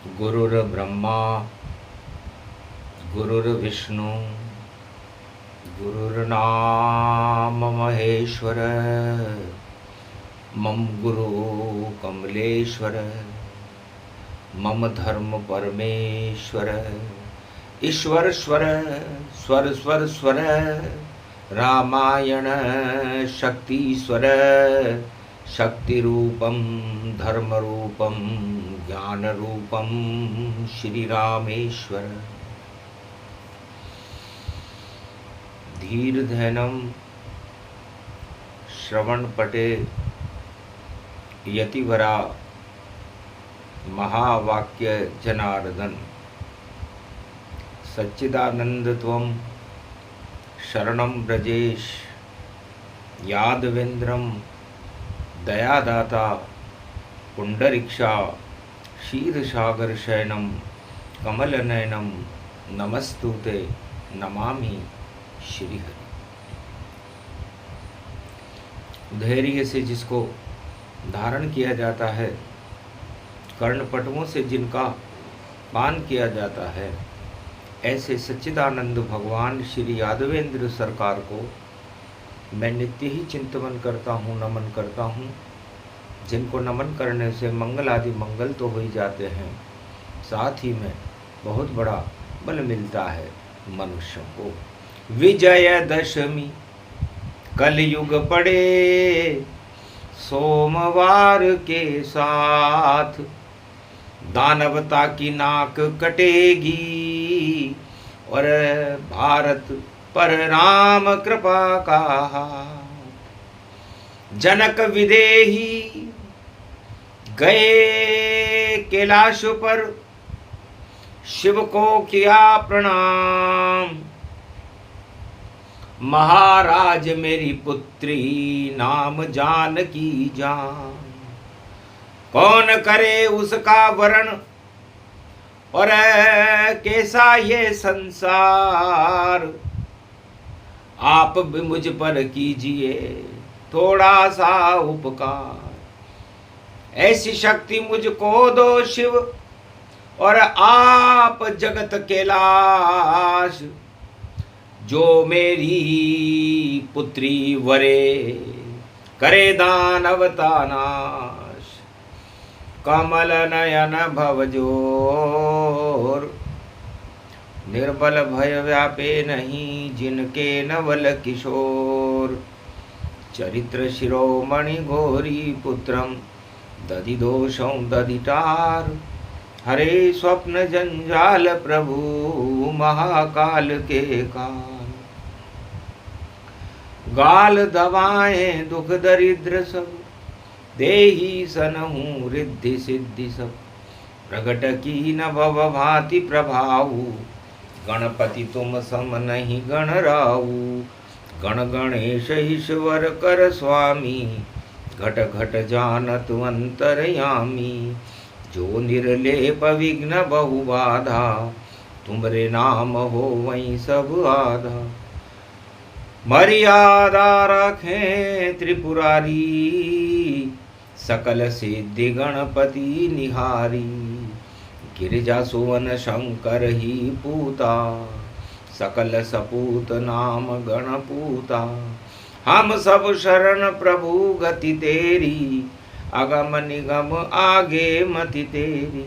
गुरुर्ब्रह्मा गुरुर्विष्णु गुरुर्नाम महेश्वर मम गुरु कमलेश्वर मम धर्म परमेश्वर ईश्वर स्वर स्वर स्वर स्वर रामायण शक्तिस्वर शक्ति रूपम धर्म रूपम ज्ञान रूपम श्री रामेश्वर धीर धैनम श्रवण पटे यतिवरा महावाक्य जनार्दन सच्चिदानंद त्वं शरणं ब्रजेश यादवेन्द्रम दयादाता पुंडरीक्षा शीर्षागर शयनम कमलनयनम नमस्तुते नमामि श्रीहरि। धैर्य से जिसको धारण किया जाता है, कर्णपटुओं से जिनका पान किया जाता है, ऐसे सच्चिदानंद भगवान श्री यादवेंद्र सरकार को मैं नित्य ही चिंतन करता हूँ, नमन करता हूँ। जिनको नमन करने से मंगल आदि मंगल तो हो ही जाते हैं, साथ ही में बहुत बड़ा बल मिलता है मनुष्यों को। विजयदशमी कलयुग पड़े सोमवार के साथ, दानवता की नाक कटेगी और भारत पर राम कृपा का हाथ। जनक विदेही गए कैलाश पर, शिव को किया प्रणाम। महाराज मेरी पुत्री नाम जानकी जान, कौन करे उसका वरण और कैसा ये संसार। आप भी मुझ पर कीजिए थोड़ा सा उपकार, ऐसी शक्ति मुझको दो शिव और आप जगत कैलाश। जो मेरी पुत्री वरे करे दानवता नाश, कमल नयन भवजोर निर्बल भय व्यापे नहीं जिनके नवल किशोर। चरित्र शिरोमणि घोरी पुत्रम दधिदोषं दधिटार, हरे स्वप्न जंजाल प्रभु महाकाल के काल। गाल दवाएं दुख दरिद्र सब, देही सनहु रिद्धि सिद्धि सब। प्रगट की न भव भांति प्रभाऊ, गणपति तुम सम नहीं गण राऊ। गण गणेश ईश्वर कर स्वामी, घट घट जानत अंतरयामी। जो निर्लेप विघ्न बहु बाधा, तुमरे नाम हो वहीं सब आधा। मर्यादा रखें त्रिपुरारी, सकल सिद्धि गणपति निहारी। गिरिजा सुवन शंकर ही पूता, सकल सपूत नाम गणपूता। हम सब शरण प्रभु गति तेरी, अगम निगम आगे मति तेरी।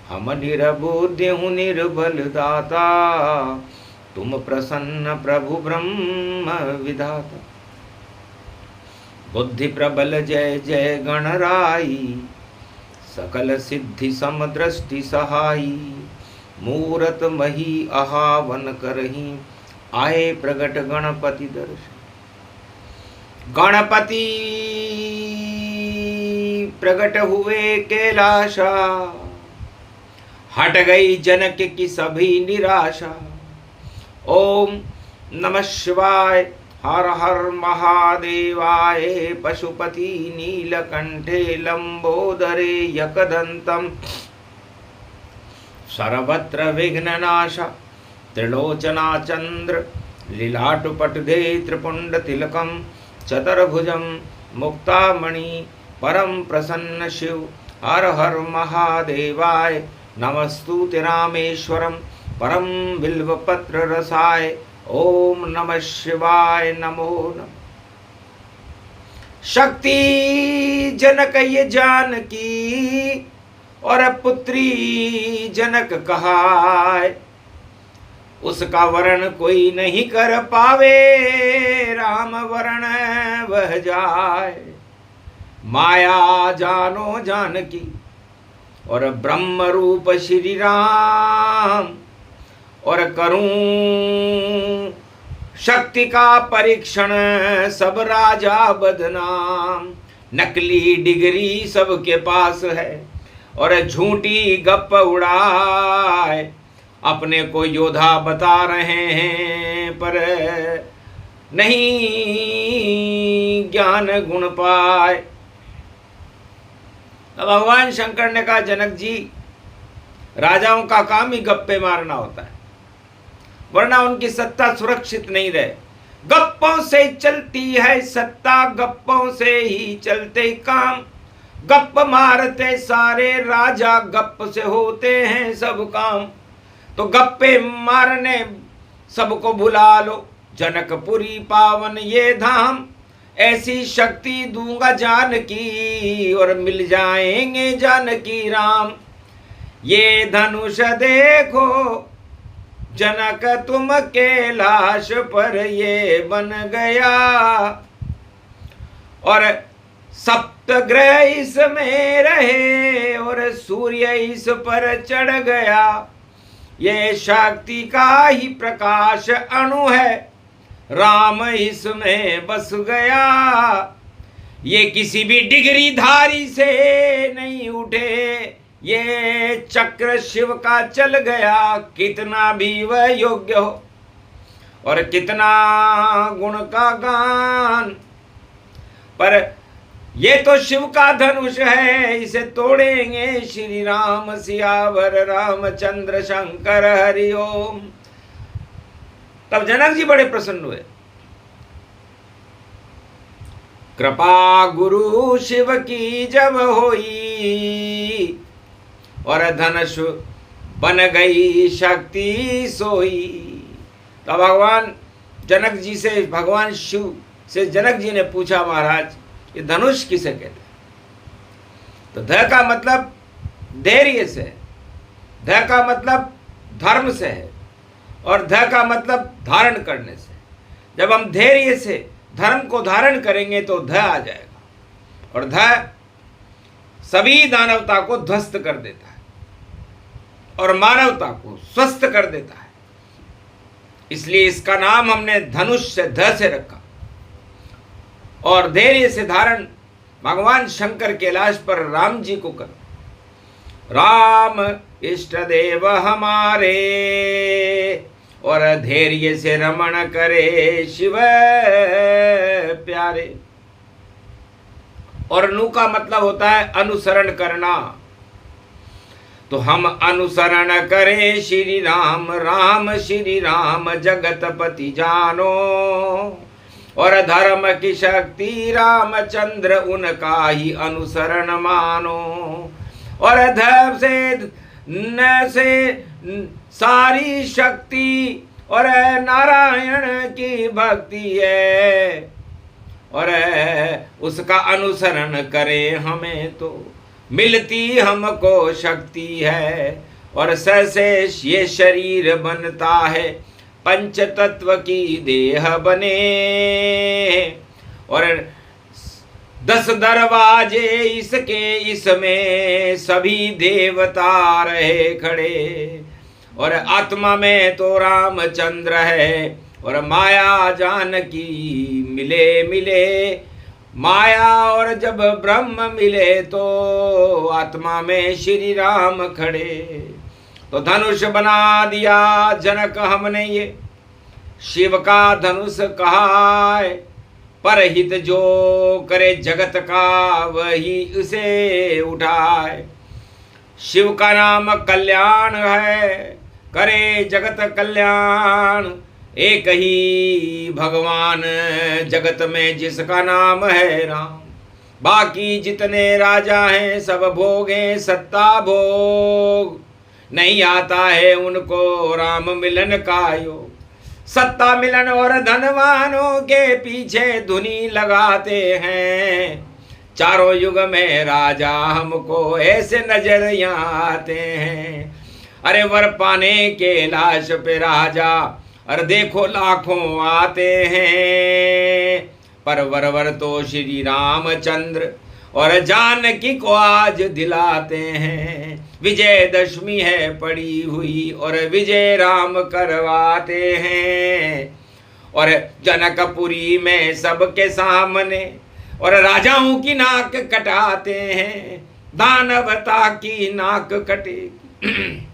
हम निरबुद्धि हूँ निर्बल दाता, तुम प्रसन्न प्रभु ब्रह्म विधाता। बुद्धि प्रबल जय जय गणराई, सकल सिद्धि सम दृष्टि सहाई। मूरत मही आहावन करही, आए प्रगट गणपति दर्शन। गणपति प्रगट हुए कैलाशा, हट गई जनक की सभी निराशा। ओम नमः शिवाय, हर हर महादेवाय। पशुपति नीलकंठे लंबोदरे एकदंतम, सर्वत्र विघ्ननाश त्रिलोचना चंद्र। लीलाटुपटदे त्रिपुंड तिलकम, चतुर्भुजम मुक्तामणि परम प्रसन्न शिव। हर हर महादेवाय नमस्तुते रामेश्वरम परम बिल्वपत्र रसाय। ओम नमः शिवाय नमो नमः। शक्ति जनक ये जानकी और पुत्री जनक कहाय। उसका वर्ण कोई नहीं कर पावे, राम वर्ण वह जाय। माया जानो जानकी और ब्रह्म रूप श्री राम, और करूं शक्ति का परीक्षण सब राजा बदनाम। नकली डिग्री सबके पास है और झूठी गप उड़ाए। अपने को योद्धा बता रहे हैं पर नहीं ज्ञान गुण पाए। तो भगवान शंकर ने कहा, जनक जी, राजाओं का काम ही गप्पे मारना होता है, वरना उनकी सत्ता सुरक्षित नहीं रहे। गप्पों से चलती है सत्ता, गप्पों से ही चलते काम। गप मारते सारे राजा, गप से होते हैं सब काम। तो गप्पे मारने सबको बुला लो, जनकपुरी पावन ये धाम। ऐसी शक्ति दूंगा जानकी और मिल जाएंगे जानकी राम। ये धनुष देखो जनक तुम कैलाश पर ये बन गया, और सप्तग्रह इसमें रहे और सूर्य इस पर चढ़ गया। ये शक्ति का ही प्रकाश अणु है, राम इसमें बस गया। ये किसी भी डिग्री धारी से नहीं उठे, ये चक्र शिव का चल गया। कितना भी वह योग्य हो और कितना गुण का गान, पर ये तो शिव का धनुष है, इसे तोड़ेंगे श्री राम। सियावर रामचंद्र शंकर हरि ओम। तब जनक जी बड़े प्रसन्न हुए। कृपा गुरु शिव की जब होई, और धनुष बन गई शक्ति सोई। तो भगवान जनक जी से, भगवान शिव से जनक जी ने पूछा, महाराज ये धनुष किसे कहते हैं? तो ध का मतलब धैर्य से है, ध का मतलब धर्म से है, और ध का मतलब धारण करने से। जब हम धैर्य से धर्म को धारण करेंगे तो ध आ जाएगा, और ध सभी दानवता को ध्वस्त कर देता है और मानवता को स्वस्थ कर देता है। इसलिए इसका नाम हमने धनुष से ध से रखा। और धैर्य से धारण भगवान शंकर कैलाश पर राम जी को कर। राम इष्ट देव हमारे, और धैर्य से रमण करे शिव प्यारे। और नु का मतलब होता है अनुसरण करना। तो हम अनुसरण करें श्री राम, राम श्री राम जगतपति जानो। और धर्म की शक्ति रामचंद्र उनका ही अनुसरण मानो। और धर्म से न से सारी शक्ति और नारायण की भक्ति है, और उसका अनुसरण करें हमें तो मिलती हमको शक्ति है। और से ये शरीर बनता है, पंच तत्व की देह बने। और 10 दरवाजे इसके, इसमें सभी देवता रहे खड़े। और आत्मा में तो रामचंद्र है, और माया जानकी मिले मिले। माया और जब ब्रह्म मिले तो आत्मा में श्री राम खड़े। तो धनुष बना दिया जनक हमने ये, शिव का धनुष कहा है। परहित जो करे जगत का वही उसे उठाए। शिव का नाम कल्याण है, करे जगत कल्याण। एक ही भगवान जगत में जिसका नाम है राम। बाकी जितने राजा हैं सब भोगे सत्ता भोग। नहीं आता है उनको राम मिलन का योग। सत्ता मिलन और धनवानों के पीछे धुनी लगाते हैं, चारों युग में राजा हमको ऐसे नजर यहाँ आते हैं। अरे वर पाने के लाश पे राजा अरे देखो लाखों आते हैं, पर वर तो श्री रामचंद्र और जानकी को आज दिलाते हैं। विजयदशमी है पड़ी हुई और विजय राम करवाते हैं, और जनकपुरी में सबके सामने और राजाओं की नाक कटाते हैं। दानवता की नाक कटेगी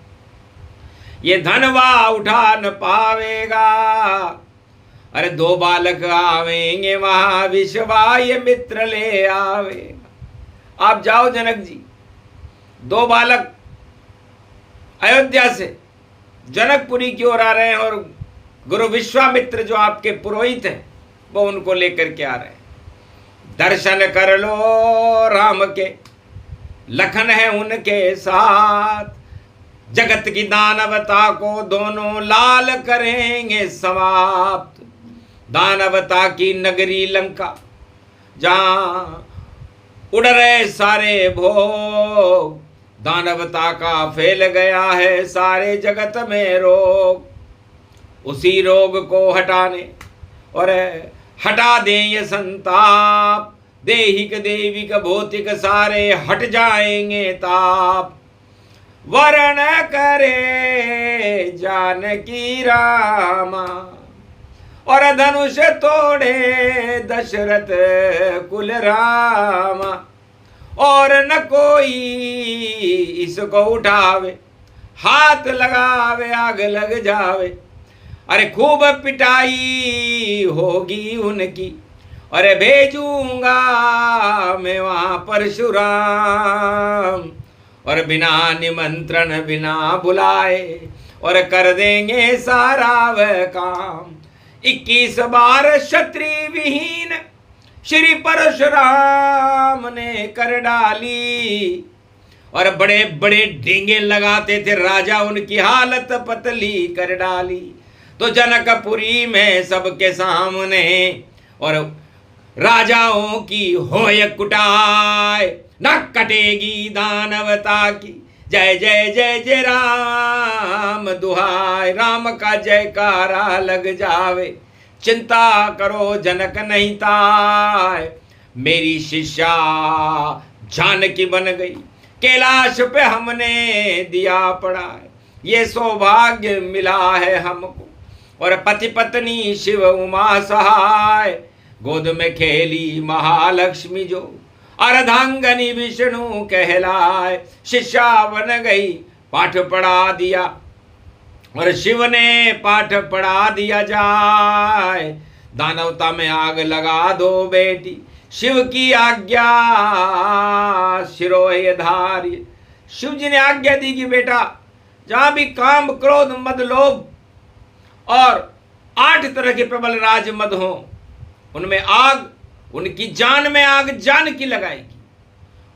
ये धनवा उठा न पावेगा। अरे दो बालक आवेंगे वहां विश्वा ये मित्र ले आवेगा। आप जाओ जनक जी, दो बालक अयोध्या से जनकपुरी की ओर आ रहे हैं और गुरु विश्वामित्र जो आपके पुरोहित हैं वो उनको लेकर के आ रहे हैं। दर्शन कर लो राम के, लखन है उनके साथ, जगत की दानवता को दोनों लाल करेंगे समाप्त। दानवता की नगरी लंका जहां उड़ रहे सारे भोग, दानवता का फैल गया है सारे जगत में रोग। उसी रोग को हटाने और हटा दें ये संताप, देहिक देविक भौतिक सारे हट जाएंगे ताप। वरण करे जानकी रामा और धनुष तोड़े दशरथ कुल रामा, और न कोई इसको उठावे, हाथ लगावे आग लग जावे। अरे खूब पिटाई होगी उनकी, अरे भेजूंगा मैं वहां परशुराम, और बिना निमंत्रण बिना बुलाए और कर देंगे सारा वह काम। 21 बार क्षत्रिय विहीन श्री परशुराम ने कर डाली, और बड़े बड़े ढींगे लगाते थे राजा, उनकी हालत पतली कर डाली। तो जनकपुरी में सबके सामने और राजाओं की होय कुटाय, न कटेगी दानवता की जय जय जय जय राम दुहाय। राम का जयकारा लग जावे, चिंता करो जनक नहीं ताय। मेरी शिष्या जानकी बन गई, कैलाश पे हमने दिया पड़ा, ये सौभाग्य मिला है हमको। और पति पत्नी शिव उमा सहाय, गोद में खेली महालक्ष्मी जो अर्धांगनी विष्णु कहलाए। शिष्या बन गई, पाठ पढ़ा दिया और शिव ने पाठ पढ़ा दिया जाए। दानवता में आग लगा दो बेटी, शिव की आज्ञा शिरोय धार्य। शिव जी ने आज्ञा दी कि बेटा जहां भी काम क्रोध मद लोभ और 8 तरह के प्रबल राज मद हो, उनमें आग, उनकी जान में आग जानकी लगाएगी।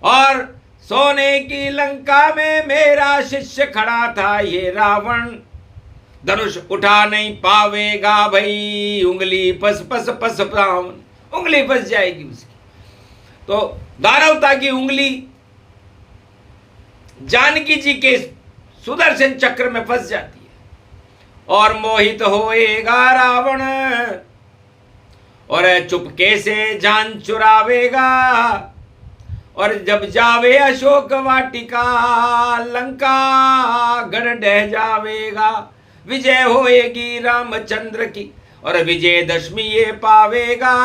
और सोने की लंका में मेरा शिष्य खड़ा था ये रावण, धनुष उठा नहीं पावेगा भाई, उंगली पस पस पस पावन, उंगली फंस जाएगी उसकी। तो दानवता की उंगली जानकी जी के सुदर्शन चक्र में फंस जाती है और मोहित होएगा रावण, और चुपके से जान चुरावेगा। और जब जावे अशोक वाटिका, लंका गढ़ ढह जावेगा। विजय होएगी रामचंद्र की और विजयदशमी ये पावेगा।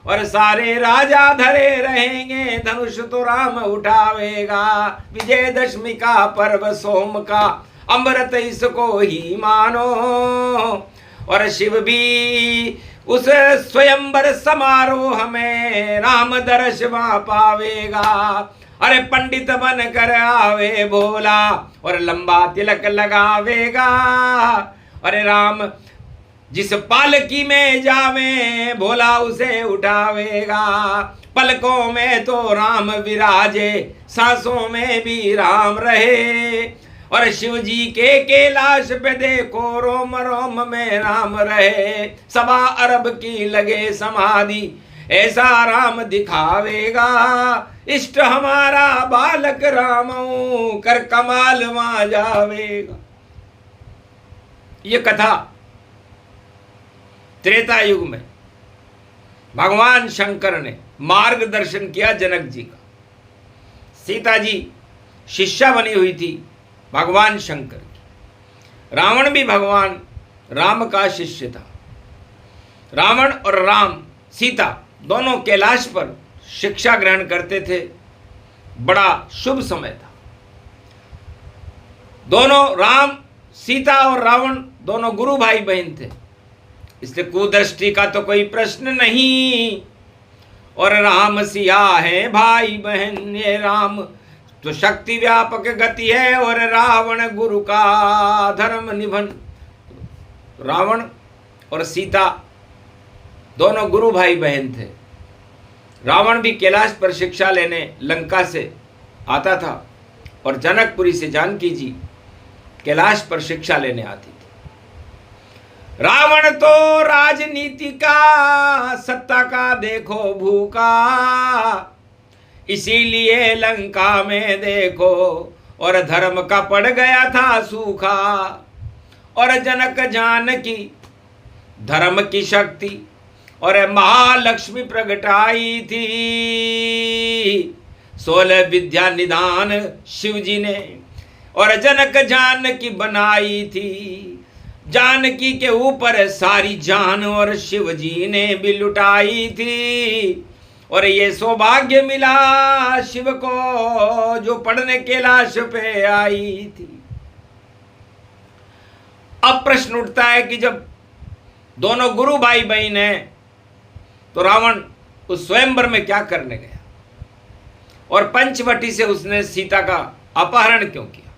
और सारे राजा धरे रहेंगे, धनुष तो राम उठावेगा। विजयदशमी का पर्व सोम का, अमृत इसको ही मानो। और शिव भी उस स्वयंवर समारोह में राम दर्श वहां पावेगा। अरे पंडित बन कर आवे भोला और लंबा तिलक लगावेगा। अरे राम जिस पालकी में जावे, भोला उसे उठावेगा। पलकों में तो राम विराजे, सांसों में भी राम रहे। और शिव जी के कैलाश पे देखो रोम रोम में राम रहे, 1.25 अरब की लगे समाधि, ऐसा राम दिखावेगा, इष्ट हमारा बालक राम कर कमाल वहां जावेगा। ये कथा त्रेता युग में भगवान शंकर ने मार्गदर्शन किया जनक जी का। सीता जी शिष्या बनी हुई थी भगवान शंकर की। रावण भी भगवान राम का शिष्य था। रावण और राम सीता दोनों कैलाश पर शिक्षा ग्रहण करते थे। बड़ा शुभ समय था। दोनों राम सीता और रावण दोनों गुरु भाई बहन थे, इसलिए कुदृष्टि का तो कोई प्रश्न नहीं। और राम सिया है भाई बहन, ये राम तो शक्ति व्यापक गति है और रावण गुरु का धर्म निभन। रावण और सीता दोनों गुरु भाई बहन थे। रावण भी कैलाश पर शिक्षा लेने लंका से आता था और जनकपुरी से जानकी जी कैलाश पर शिक्षा लेने आती थी। रावण तो राजनीति का सत्ता का देखो भूखा, इसीलिए लंका में देखो और धर्म का पड़ गया था सूखा। और जनक जानकी धर्म की शक्ति और महालक्ष्मी प्रगटाई थी। 16 विद्या निदान शिव जी ने और जनक जानकी बनाई थी। जानकी के ऊपर सारी जान और शिव जी ने भी लुटाई थी। और ये सौभाग्य मिला शिव को जो पढ़ने कैलाश पे आई थी। अब प्रश्न उठता है कि जब दोनों गुरु भाई बहन हैं तो रावण उस स्वयंवर में क्या करने गया और पंचवटी से उसने सीता का अपहरण क्यों किया?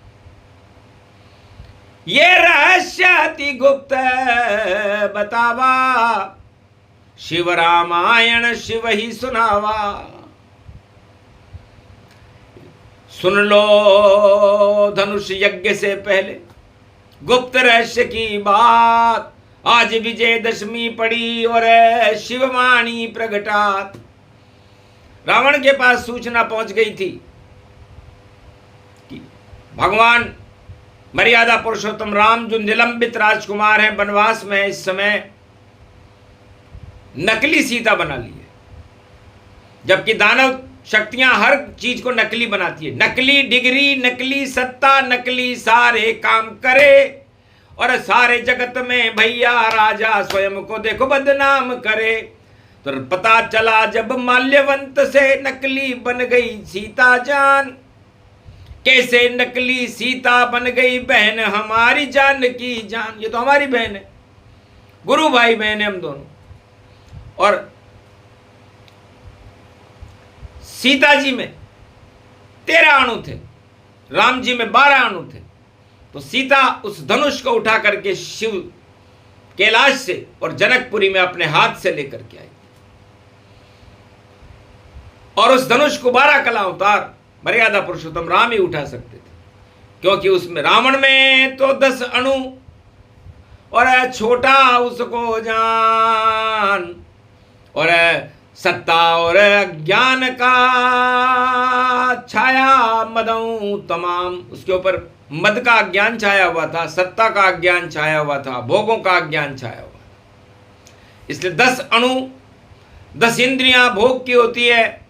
ये रहस्य अति गुप्त बतावा, शिव रामायण शिव ही सुनावा। सुन लो धनुष यज्ञ से पहले गुप्त रहस्य की बात। आज विजयदशमी पड़ी और शिववाणी प्रगटात। रावण के पास सूचना पहुंच गई थी कि भगवान मर्यादा पुरुषोत्तम राम जो निलंबित राजकुमार हैं, वनवास में इस समय नकली सीता बना ली है। जबकि दानव शक्तियां हर चीज को नकली बनाती है। नकली डिग्री, नकली सत्ता, नकली सारे काम करे और सारे जगत में भैया राजा स्वयं को देखो बदनाम करे। तो पता चला जब माल्यवंत से नकली बन गई सीता जान, कैसे नकली सीता बन गई बहन हमारी जानकी जान। ये तो हमारी बहन है, गुरु भाई बहन है हम दोनों। और सीता जी में 13 अणु थे, राम जी में 12 अणु थे। तो सीता उस धनुष को उठा करके शिव कैलाश से और जनकपुरी में अपने हाथ से लेकर के आई। और उस धनुष को 12 कला अवतार मर्यादा पुरुषोत्तम राम ही उठा सकते थे, क्योंकि उसमें रावण में तो 10 अणु और छोटा उसको जान और सत्ता और ज्ञान का छाया मदऊ तमाम। उसके ऊपर मद का ज्ञान छाया हुआ था, सत्ता का ज्ञान छाया हुआ था, भोगों का ज्ञान छाया हुआ था। इसलिए 10 अणु 10 इंद्रियां भोग की होती है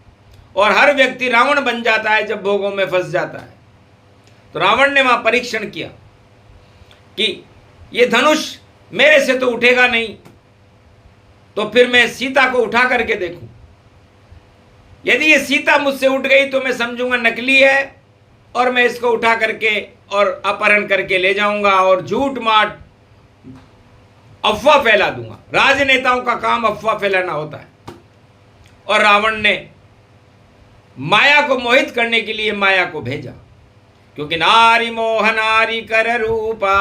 और हर व्यक्ति रावण बन जाता है जब भोगों में फंस जाता है। तो रावण ने वहां परीक्षण किया कि ये धनुष मेरे से तो उठेगा नहीं, तो फिर मैं सीता को उठा करके देखूं। यदि ये सीता मुझसे उठ गई तो मैं समझूंगा नकली है और मैं इसको उठा करके और अपहरण करके ले जाऊंगा और झूठ माट अफवाह फैला दूंगा। राजनेताओं का काम अफवाह फैलाना होता है। और रावण ने माया को मोहित करने के लिए माया को भेजा, क्योंकि नारी मोह नारी कर रूपा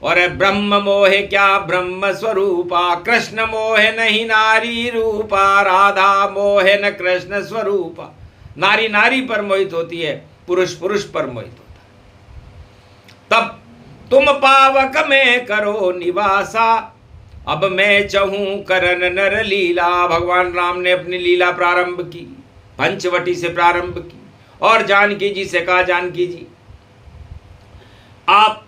और ब्रह्म मोहे क्या ब्रह्म स्वरूपा। कृष्ण मोहे नहीं नारी रूपा, राधा मोहे न कृष्ण स्वरूपा। नारी नारी पर मोहित होती है, पुरुष पुरुष पर मोहित होता है। तब तुम पावक में करो निवासा, अब मैं चहूं करन नर लीला। भगवान राम ने अपनी लीला प्रारंभ की, पंचवटी से प्रारंभ की और जानकी जी से कहा, जानकी जी आप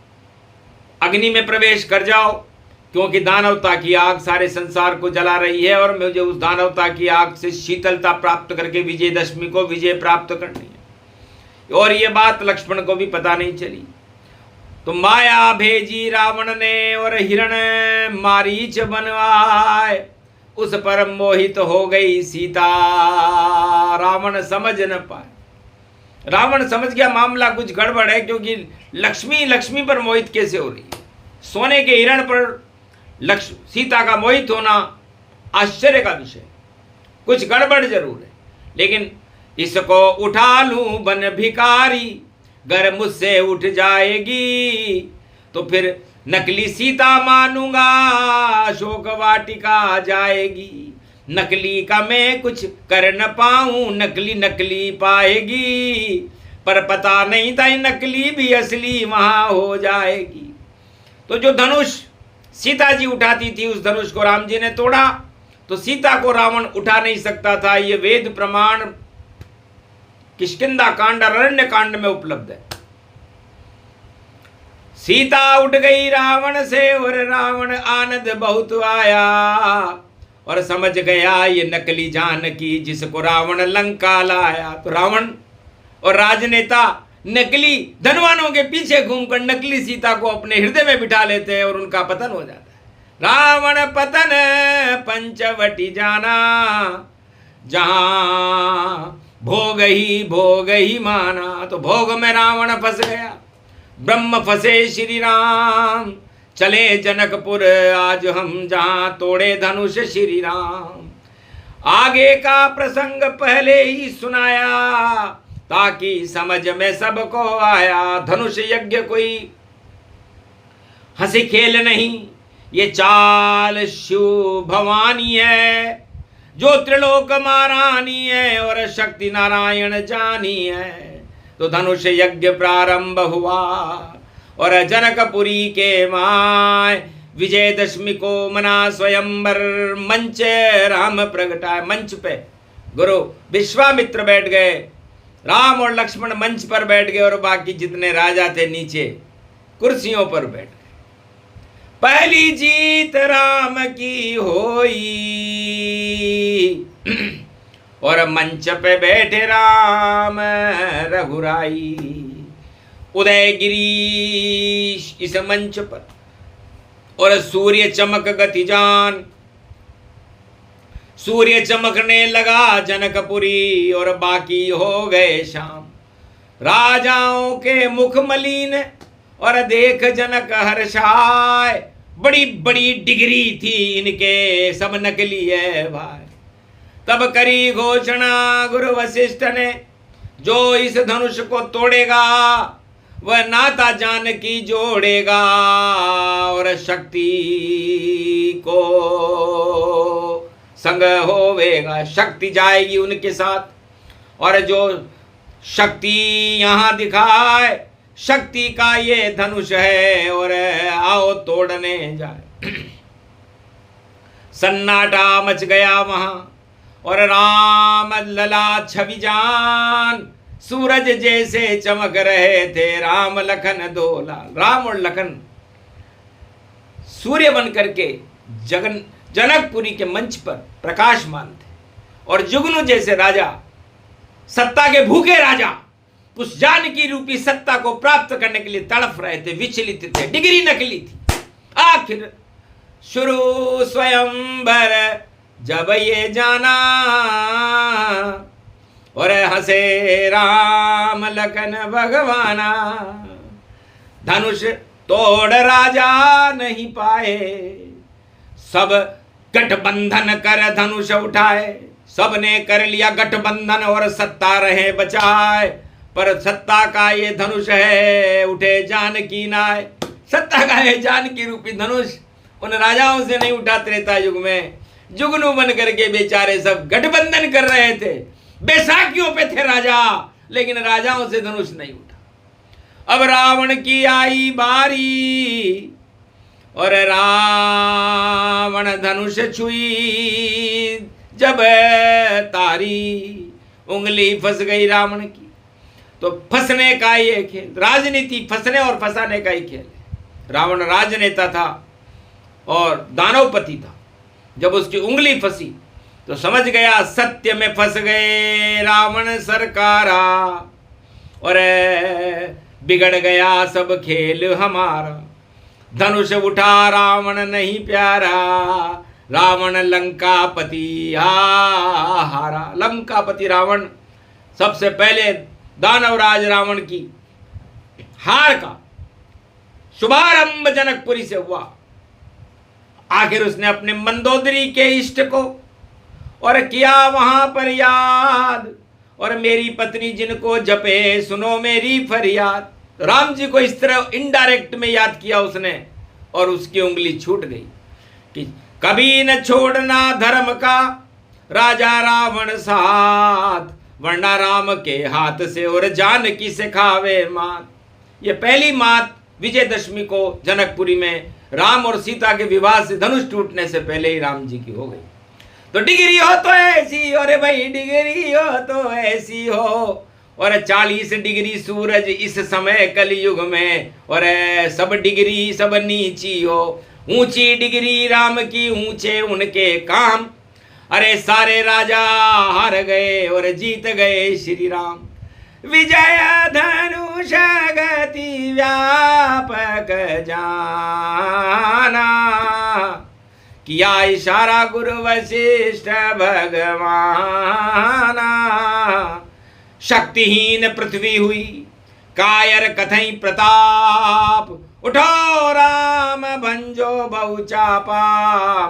अग्नि में प्रवेश कर जाओ, क्योंकि दानवता की आग सारे संसार को जला रही है और मुझे उस दानवता की आग से शीतलता प्राप्त करके विजयदशमी को विजय प्राप्त करनी है। और ये बात लक्ष्मण को भी पता नहीं चली। तो माया भेजी रावण ने और हिरण मारीच बनवाए, उस पर मोहित हो गई सीता, रावण समझ न पाए। रावण समझ गया मामला कुछ गड़बड़ है, क्योंकि लक्ष्मी पर मोहित कैसे हो रही है। सोने के हिरण पर सीता का मोहित होना आश्चर्य का विषय, कुछ गड़बड़ जरूर है। लेकिन इसको उठा लूं बन भिखारी, गर मुझसे उठ जाएगी तो फिर नकली सीता मानूंगा, अशोक वाटिका जाएगी। नकली का मैं कुछ कर न पाऊं, नकली नकली पाएगी, पर पता नहीं था नकली भी असली वहां हो जाएगी। तो जो धनुष सीता जी उठाती थी, उस धनुष को राम जी ने तोड़ा, तो सीता को रावण उठा नहीं सकता था। ये वेद प्रमाण किष्किंधा कांड अरण्य कांड में उपलब्ध है। सीता उठ गई रावण से और रावण आनंद बहुत आया, और समझ गया ये नकली जानकी जिसको रावण लंका लाया। तो रावण और राजनेता नकली धनवानों के पीछे घूमकर नकली सीता को अपने हृदय में बिठा लेते हैं और उनका पतन हो जाता है। रावण पतन पंचवटी जाना, जहां भोग ही माना। तो भोग में रावण फंस गया, ब्रह्म फंसे श्री राम, चले जनकपुर आज हम जहां तोड़े धनुष श्री राम। आगे का प्रसंग पहले ही सुनाया, ताकि समझ में सबको आया। धनुष यज्ञ कोई हंसी खेल नहीं, ये चाल शिव भवानी है, जो त्रिलोक महारानी है और शक्ति नारायण जानी है। तो धनुष यज्ञ प्रारंभ हुआ और जनकपुरी के माय विजयदशमी को मना स्वयंवर मंच राम प्रगटाए। मंच पे गुरु विश्वामित्र बैठ गए, राम और लक्ष्मण मंच पर बैठ गए और बाकी जितने राजा थे नीचे कुर्सियों पर बैठ गए। पहली जीत राम की होई और मंच पे बैठे राम रघुराई। उदयगिरी इस मंच पर और सूर्य चमक गति जान, सूर्य चमकने लगा जनकपुरी और बाकी हो गए शाम। राजाओं के मुख मलिन और देख जनक हर्षाय, बड़ी बड़ी डिग्री थी इनके, सब नकली है भाई। तब करी घोषणा गुरु वशिष्ठ ने, जो इस धनुष को तोड़ेगा वह नाता जानकी जोड़ेगा और शक्ति को संग होवेगा। शक्ति जाएगी उनके साथ और जो शक्ति यहाँ दिखाए, शक्ति का ये धनुष है और आओ तोड़ने जाए। सन्नाटा मच गया वहां और राम लला छवि जान, सूरज जैसे चमक रहे थे राम लखन दो लाल। राम और लखन सूर्य बन करके जनकपुरी के मंच पर प्रकाशमान थे और जुगनू जैसे राजा, सत्ता के भूखे राजा, उस जानकी रूपी सत्ता को प्राप्त करने के लिए तड़फ रहे थे, विचलित थे। डिग्री नकली थी। आखिर शुरू स्वयंवर जब ये जाना और हंसे राम लखन भगवाना। धनुष तोड़ राजा नहीं पाए, सब गठबंधन कर धनुष उठाए। सबने कर लिया गठबंधन और सत्ता रहे बचाए, पर सत्ता का ये धनुष है उठे जानकी नाय। सत्ता का है जानकी रूपी धनुष उन राजाओं से नहीं उठा। त्रेता युग में जुगनू बन करके बेचारे सब गठबंधन कर रहे थे, बैसाखियों पे थे राजा, लेकिन राजाओं से धनुष नहीं उठा। अब रावण की आई बारी और रावण धनुष छुई जब तारी, उंगली फंस गई रावण की। तो फंसने का ये खेल, राजनीति फंसने और फंसाने का ही खेल है। रावण राजनेता था और दानवपति था। जब उसकी उंगली फंसी तो समझ गया सत्य में फंस गए रावण सरकारा, और बिगड़ गया सब खेल हमारा। धनुष उठा रावण नहीं प्यारा, रावण लंकापति हारा। लंकापति रावण सबसे पहले दानवराज रावण की हार का शुभारंभ जनकपुरी से हुआ। आखिर उसने अपने मंदोदरी के इष्ट को और किया वहां पर याद, और मेरी पत्नी जिनको जपे सुनो मेरी फरियाद। राम जी को इस तरह इनडायरेक्ट में याद किया उसने, और उसकी उंगली छूट गई कि कभी न छोड़ना धर्म का राजा रावण साथ, वरना राम के हाथ से और जानकी से खावे मात। ये पहली मात विजयदशमी को जनकपुरी में राम और सीता के विवाह से धनुष टूटने से पहले ही राम जी की हो गई। तो डिग्री हो तो ऐसी, और भाई डिग्री हो तो ऐसी हो, और 40 डिग्री सूरज इस समय कलयुग में, और सब डिग्री सब नीची हो। ऊंची डिग्री राम की, ऊंचे उनके काम, अरे सारे राजा हार गए और जीत गए श्री राम। विजय धनुष गति व्यापक जाना, किया इशारा गुरु वशिष्ठ भगवाना। शक्तिहीन पृथ्वी हुई कायर कथई प्रताप, उठो राम भंजो बहुचापा,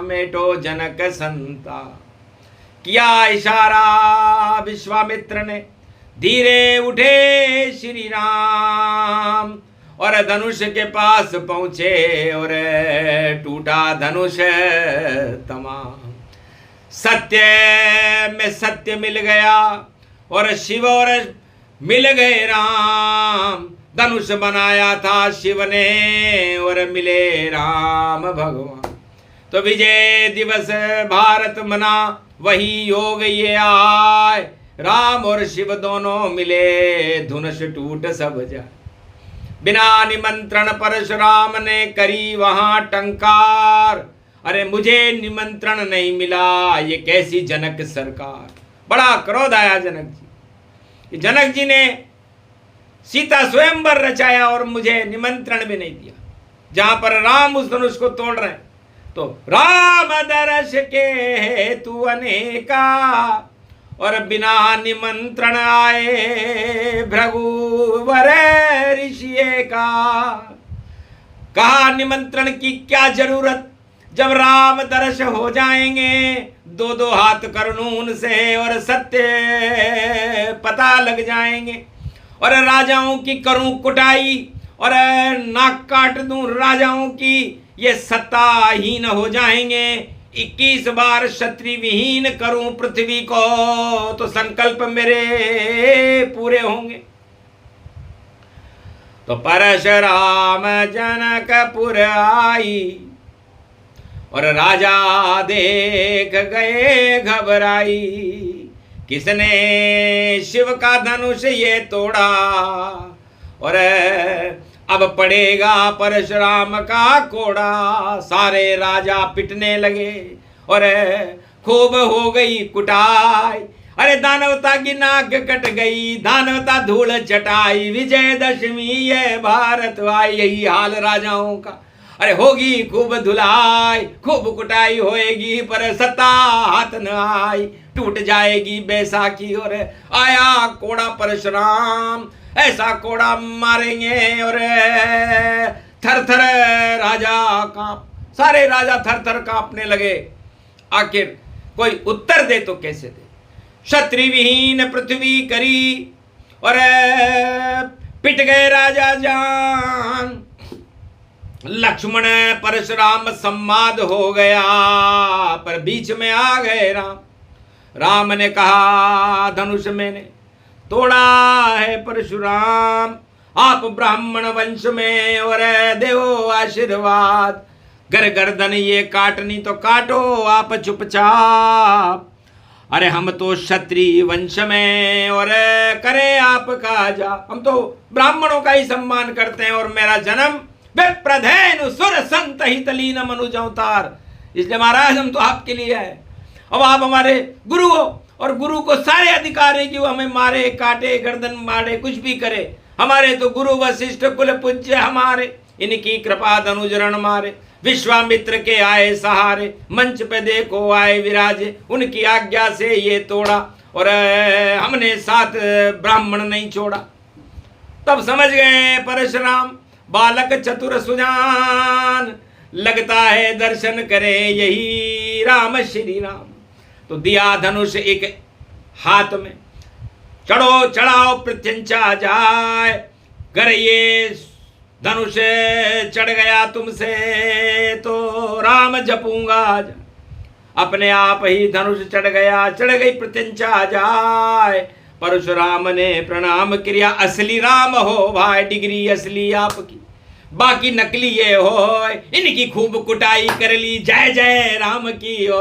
मेटो जनक संता। किया इशारा विश्वामित्र ने, धीरे उठे श्री राम, और धनुष के पास पहुंचे और टूटा धनुष तमाम। सत्य में सत्य मिल गया और शिव और मिल गए राम। धनुष बनाया था शिव ने और मिले राम भगवान। तो विजय दिवस भारत मना, वही योग ये आए, राम और शिव दोनों मिले, धनुष टूट सब जाए। बिना निमंत्रण परशुराम ने करी वहां टंकार, अरे मुझे निमंत्रण नहीं मिला, ये कैसी जनक सरकार। बड़ा क्रोध आया जनक जी। जनक जी ने सीता स्वयंवर रचाया और मुझे निमंत्रण भी नहीं दिया। जहां पर राम उस धनुष को तोड़ रहे हैं, तो राम दर्श के हेतु अनेका, और बिना निमंत्रण आए भृगुवर ऋषि का। कहा निमंत्रण की क्या जरूरत, जब राम दर्श हो जाएंगे, दो दो हाथ कर लूं उनसे और सत्य पता लग जाएंगे। और राजाओं की करूं कुटाई और नाक काट दूं राजाओं की, ये सत्ताहीन हो जाएंगे। 21 बार क्षत्रिय विहीन करूं पृथ्वी को, तो संकल्प मेरे पूरे होंगे। तो परशुराम जनकपुर आई, और राजा देख गए घबराई। किसने शिव का धनुष ये तोड़ा, और अब पड़ेगा परशुराम का कोड़ा। सारे राजा पिटने लगे और खूब हो गई कुटाई। अरे दानवता की नाक कट गई, दानवता धूल चटाई। विजयदशमी ये भारत आई, यही हाल राजाओं का। अरे होगी खूब धुलाई, खूब कुटाई होएगी, पर सत्ता हाथ न आई। टूट जाएगी बैसाखी और आया कोड़ा परशुराम। ऐसा कोड़ा मारेंगे और थर थर राजा कांप, सारे राजा थर थर कांपने लगे। आखिर कोई उत्तर दे तो कैसे दे। क्षत्रिय विहीन पृथ्वी करी और पिट गए राजा जान। लक्ष्मण परशुराम संवाद हो गया, पर बीच में आ गए राम। राम ने कहा धनुष मैंने तोड़ा है परशुराम, आप ब्राह्मण वंश में और देवो आशीर्वाद। गर गर्दन ये काटनी तो काटो आप चुपचाप। अरे हम तो क्षत्रिय वंश में और करे आपका जा। हम तो ब्राह्मणों का ही सम्मान करते हैं और मेरा जन्म विप्रधेनु सुर संत हित लीन मनुज अवतार। इसलिए महाराज हम तो आपके लिए है। अब आप हमारे गुरु हो और गुरु को सारे अधिकार है कि वो हमें मारे काटे गर्दन मारे कुछ भी करे। हमारे तो गुरु वशिष्ठ कुल पूज्य हमारे, इनकी कृपा धनुजरण मारे। विश्वामित्र के आए सहारे, मंच पे देखो आए विराजे। उनकी आज्ञा से ये तोड़ा और हमने 7 ब्राह्मण नहीं छोड़ा। तब समझ गए परशुराम बालक चतुर सुजान, लगता है दर्शन करे यही राम श्री राम। तो दिया धनुष एक हाथ में, चढ़ो चढ़ाओ प्रत्यंचा जाए। गर ये धनुष चढ़ गया तुमसे तो राम जपूंगा आज। अपने आप ही धनुष चढ़ गया, चढ़ गई प्रत्यंचा जाए। परशुराम ने प्रणाम किया, असली राम हो भाई, डिग्री असली आपकी, बाकी नकली ये हो। इनकी खूब कुटाई कर ली, जय जय राम की हो।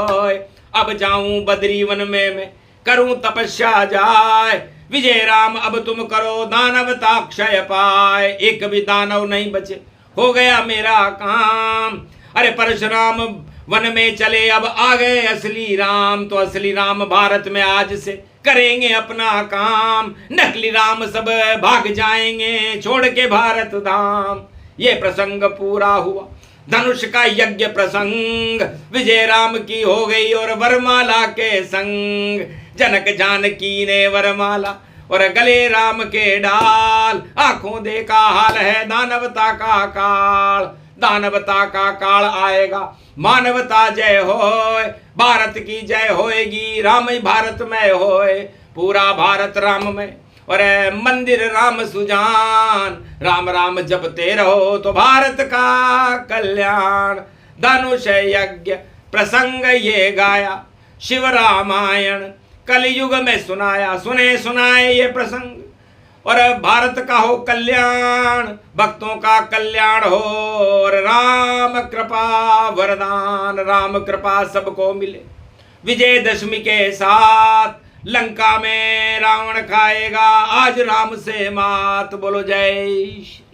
अब जाऊं बद्री वन में मैं, करूं तपस्या जाए। विजय राम अब तुम करो दानवता क्षय पाए। एक भी दानव नहीं बचे, हो गया मेरा काम। अरे परशुराम वन में चले, अब आ गए असली राम। तो असली राम भारत में आज से करेंगे अपना काम। नकली राम सब भाग जाएंगे छोड़ के भारत धाम। ये प्रसंग पूरा हुआ धनुष का यज्ञ प्रसंग। विजय राम की हो गई और वरमाला के संग। जनक जानकी ने वरमाला और गले राम के डाल। आंखों देखा हाल है दानवता का काल। दानवता का काल आएगा, मानवता जय होए। भारत की जय होएगी, राम ही भारत में होए। पूरा भारत राम में और मंदिर राम सुजान। राम राम जपते रहो तो भारत का कल्याण। धनुष यज्ञ प्रसंग ये गाया, शिव रामायण कलयुग में सुनाया। सुने सुनाए ये प्रसंग और भारत का हो कल्याण, भक्तों का कल्याण हो और राम कृपा वरदान। राम कृपा सबको मिले। विजयदशमी के साथ लंका में रावण खाएगा आज राम से मात। बोलो जय श्री